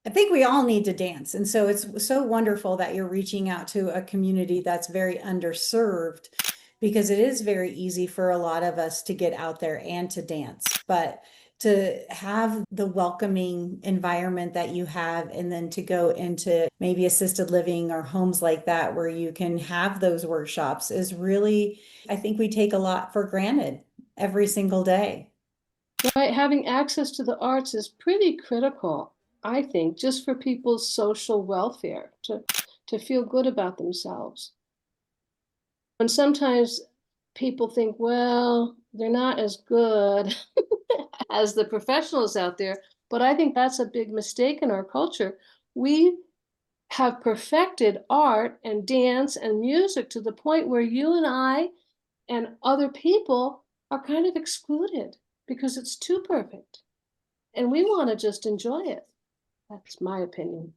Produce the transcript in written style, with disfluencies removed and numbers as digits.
I think we all need to dance. And so it's so wonderful that you're reaching out to a community that's very underserved because it is very easy for a lot of us to get out there and to dance. But to have the welcoming environment that you have, and then to go into maybe assisted living or homes like that where you can have those workshops is really, I think we take a lot for granted every single day. Right, having access to the arts is pretty critical, I think, just for people's social welfare, to feel good about themselves. And sometimes people think, well, they're not as good as the professionals out there, but I think that's a big mistake in our culture. We have perfected art and dance and music to the point where you and I and other people are kind of excluded because it's too perfect. And we want to just enjoy it. That's my opinion.